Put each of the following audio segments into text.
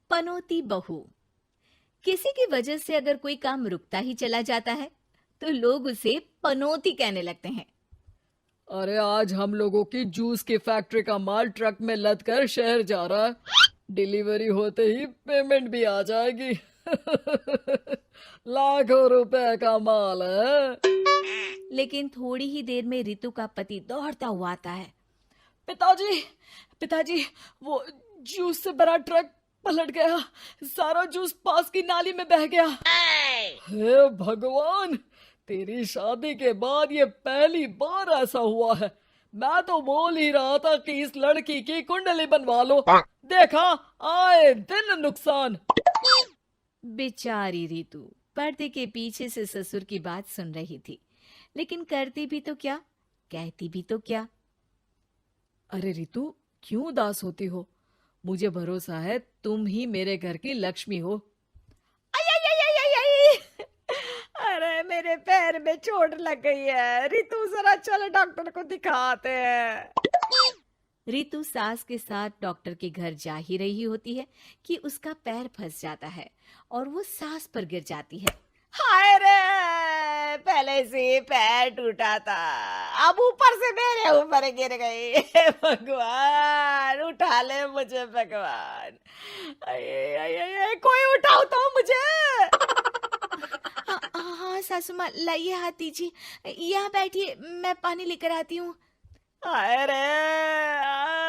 पनौती बहू। किसी की वजह से अगर कोई काम रुकता ही चला जाता है तो लोग उसे पनौती कहने लगते हैं। अरे आज हम लोगों की जूस की फैक्ट्री का माल ट्रक में लद कर शहर जा रहा है। डिलीवरी होते ही पेमेंट भी आ जाएगी। लाखों रुपए का माल है। लेकिन थोड़ी ही देर में रितु का पति दौड़ता हुआ आता है। पिताजी, पिताजी, वो जूस से भरा ट्रक पलट गया। सारा जूस पास की नाली में बह गया। हे भगवान, तेरी शादी के बाद ये पहली बार ऐसा हुआ है। मैं तो बोल ही रहा था कि इस लड़की की कुंडली बनवा लो। देखा, आए दिन नुकसान। बेचारी रितु पर्दे के पीछे से ससुर की बात सुन रही थी, लेकिन करती भी तो क्या, कहती भी तो क्या। अरे रितु, क्यों उदास होती हो? मुझे भरोसा है तुम ही मेरे घर की लक्ष्मी हो। आई आई आई आई आई आई! अरे मेरे पैर में चोट लग गई है रितु, जरा चल डॉक्टर को दिखाते हैं। रितु सास के साथ डॉक्टर के घर जा ही रही होती है कि उसका पैर फंस जाता है और वो सास पर गिर जाती है। हाय रे, पहले से पैर टूटा था, अब ऊपर से मेरे ऊपर गिर गई। हे भगवान, उठा ले मुझे भगवान। आये, आये, आये, कोई उठाओ तो मुझे। हाँ हाँ सासू माँ, लाइए हाथ दीजिए, यहाँ बैठिए, मैं पानी लेकर आती हूँ। अरे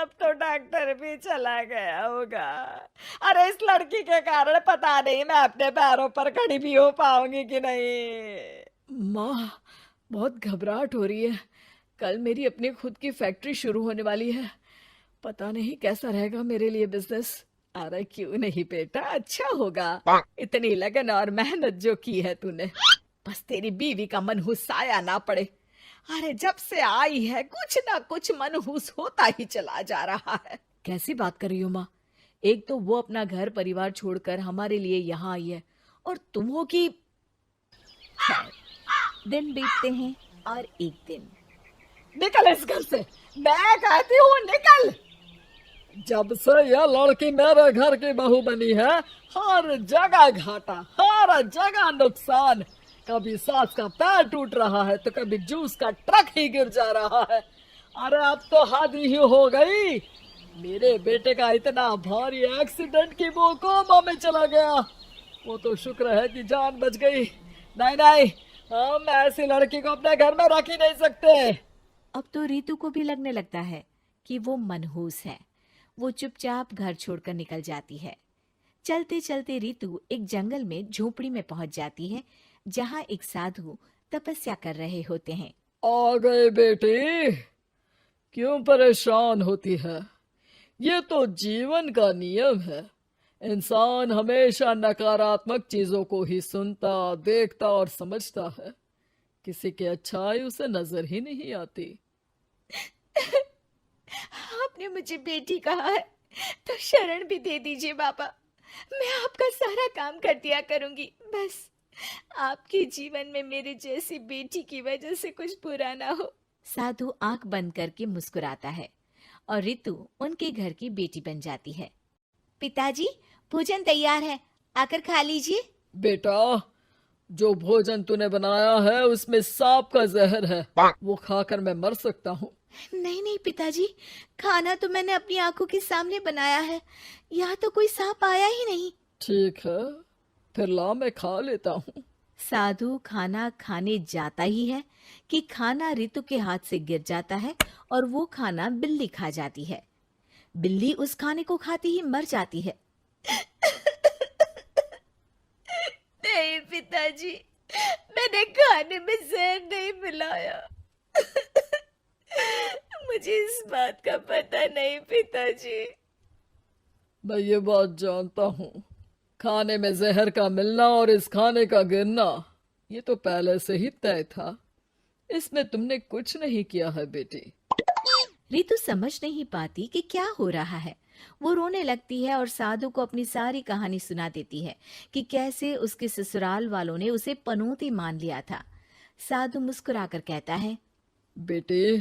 अब तो डॉक्टर भी चला गया होगा। अरे इस लड़की के कारण पता नहीं मैं अपने पैरों पर खड़ी भी हो पाऊंगी कि नहीं। माँ, बहुत घबराहट हो रही है। कल मेरी अपनी खुद की फैक्ट्री शुरू होने वाली है। पता नहीं कैसा रहेगा मेरे लिए बिजनेस। अरे क्यों नहीं बेटा, अच्छा होगा। इतनी लगन और मेहनत जो की है तूने, बस तेरी बीवी का मनहूस साया ना पड़े। अरे जब से आई है कुछ ना कुछ मनहूस होता ही चला जा रहा है। कैसी बात कर रही हो माँ? एक तो वो अपना घर परिवार छोड़कर हमारे लिए यहाँ आई है, और तुम हो कि दिन बीतते हैं और एक दिन। निकल इस घर से, मैं कहती हूँ निकल। जब से यह लड़की मेरे घर की बहू बनी है, हर जगह घाटा, हर जगह नुकसान। कभी सास का पैर टूट रहा है तो कभी जूस का ट्रक ही गिर जा रहा है। अरे अब तो हद ही हो गई। मेरे बेटे का इतना भारी एक्सीडेंट कि वो कोमा में चला गया। वो तो शुक्र है कि जान बच गई। नहीं नहीं, हम ऐसी लड़की को अपने घर में रख ही नहीं सकते। अब तो रितु को भी लगने लगता है कि वो मनहूस है। वो चुपचाप घर छोड़कर निकल जाती है। चलते चलते रितु एक जंगल में झोपड़ी में पहुंच जाती है, जहां एक साधु तपस्या कर रहे होते हैं। आ गए बेटी, क्यों परेशान होती है? ये तो जीवन का नियम है। इंसान हमेशा नकारात्मक चीजों को ही सुनता, देखता और समझता है। किसी की अच्छाई उसे नजर ही नहीं आती। आपने मुझे बेटी कहा है तो शरण भी दे दीजिए बाबा। मैं आपका सारा काम कर दिया करूंगी, बस आपके जीवन में मेरे जैसी बेटी की वजह से कुछ बुरा ना हो। साधु आंख बंद करके मुस्कुराता है और रितु उनके घर की बेटी बन जाती है। पिताजी, भोजन तैयार है, आकर खा लीजिए। बेटा, जो भोजन तूने बनाया है उसमें सांप का जहर है। वो खाकर मैं मर सकता हूँ। नहीं नहीं पिताजी, खाना तो मैंने अपनी आंखों के सामने बनाया है, यहाँ तो कोई सांप आया ही नहीं। ठीक है, फिर ला मैं खा लेता हूँ। साधु खाना खाने जाता ही है कि खाना रितु के हाथ से गिर जाता है और वो खाना बिल्ली खा जाती है। बिल्ली उस खाने को खाती ही मर जाती है। नहीं पिताजी, मैंने खाने में जहर नहीं मिलाया। मुझे इस बात का पता नहीं पिताजी। मैं ये बात जानता हूँ। खाने में जहर का मिलना और इस खाने का गिरना, ये तो पहले से ही तय था। इसमें तुमने कुछ नहीं किया है बेटी। रितु समझ नहीं पाती कि क्या हो रहा है। वो रोने लगती है और साधु को अपनी सारी कहानी सुना देती है कि कैसे उसके ससुराल वालों ने उसे पनौती मान लिया था। साधु मुस्कुराकर कहता है, बेटी,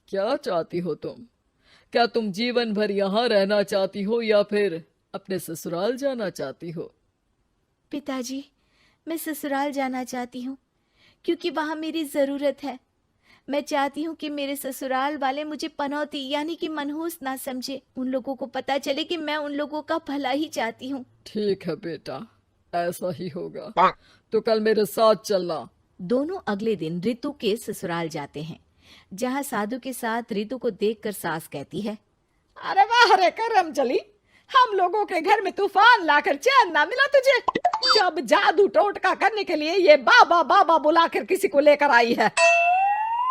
क्या चाहती हो तुम? क्या तुम जीवन भर यहाँ रहना चाहती हो या फिर अपने ससुराल जाना चाहती हो? पिताजी, मैं ससुराल जाना चाहती हूँ क्योंकि वहाँ मेरी ज़रूरत है। मैं चाहती हूँ कि मेरे ससुराल वाले मुझे पनौती यानी कि मनहूस ना समझे। उन लोगों को पता चले कि मैं उन लोगों का भला ही चाहती हूँ। ठीक है बेटा, ऐसा ही होगा। तो कल मेरे साथ चलना। दोनों अगले दिन रितु के ससुराल जाते हैं, जहाँ साधु के साथ रितु को देखकर सास कहती है, अरे वाह रे करम चली, हम लोगों के घर में तूफान लाकर चैन ना मिला तुझे। जब जादू टोटका करने के लिए ये बाबा बाबा बुलाकर किसी को लेकर आई है।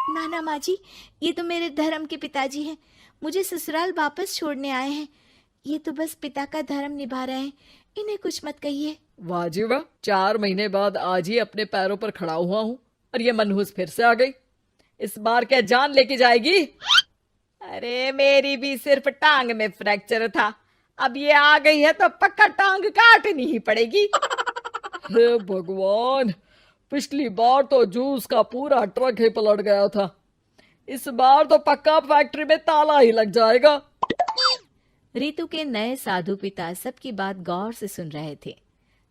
नाना माँ जी, ये तो मेरे धर्म के पिताजी हैं। मुझे ससुराल वापस छोड़ने आए हैं। ये तो बस पिता का धर्म निभा रहे हैं। इन्हें कुछ मत कहिए। वाह जी वाह, 4 महीने बाद आज ही अपने पैरों पर खड़ा हुआ हूँ और ये मनहूस फिर से आ गई। इस बार क्या जान लेके जाएगी? अरे मेरी भी सिर्फ टांग में फ्रैक्चर था, अब ये आ गई है तो पक्का टांग काटनी ही पड़ेगी। हे भगवान, पिछली बार तो जूस का पूरा ट्रक ही पलट गया था, इस बार तो पक्का फैक्ट्री में ताला ही लग जाएगा। रितु के नए साधु पिता सबकी बात गौर से सुन रहे थे।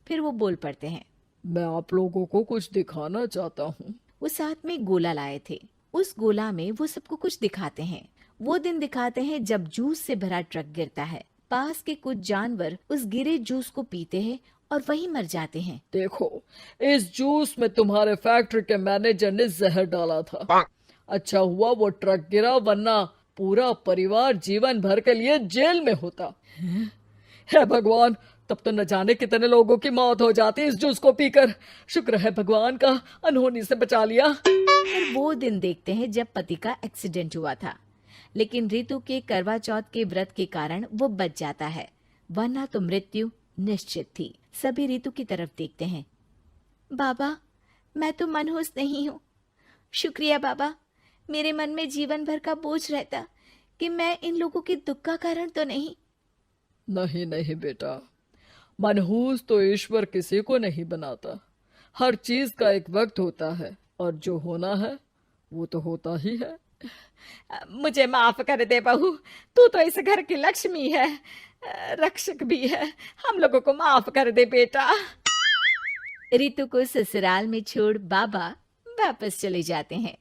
फिर वो बोल पड़ते हैं, मैं आप लोगों को कुछ दिखाना चाहता हूँ। वो साथ में गोला लाए थे। उस गोला में वो सबको कुछ दिखाते हैं। वो दिन दिखाते हैं जब जूस से भरा ट्रक गिरता है। पास के कुछ जानवर उस गिरे जूस को पीते हैं और वहीं मर जाते हैं। देखो, इस जूस में तुम्हारे फैक्ट्री के मैनेजर ने जहर डाला था। अच्छा हुआ वो ट्रक गिरा, वरना पूरा परिवार जीवन भर के लिए जेल में होता। हे भगवान, तब तो न जाने कितने लोगों की मौत हो जाती इस जूस को पीकर। शुक्र है भगवान का, अनहोनी से बचा लिया। फिर वो दिन देखते हैं जब पति का एक्सीडेंट हुआ था, लेकिन रितु के करवा चौथ के व्रत के कारण वो बच जाता है, वरना तो मृत्यु निश्चित थी। सभी रितु की तरफ देखते हैं। बाबा, मैं तो मनहूस नहीं हूँ। शुक्रिया बाबा, मेरे मन में जीवन भर का बोझ रहता कि मैं इन लोगों के दुख का कारण तो नहीं। नहीं नहीं बेटा, मनहूस तो ईश्वर किसी को नहीं बनाता। हर चीज का एक वक्त होता है और जो होना है वो तो होता ही है। मुझे माफ कर दे बहू, तू तो इस घर की लक्ष्मी है, रक्षक भी है। हम लोगों को माफ कर दे बेटा। रितु को ससुराल में छोड़ बाबा वापस चले जाते हैं।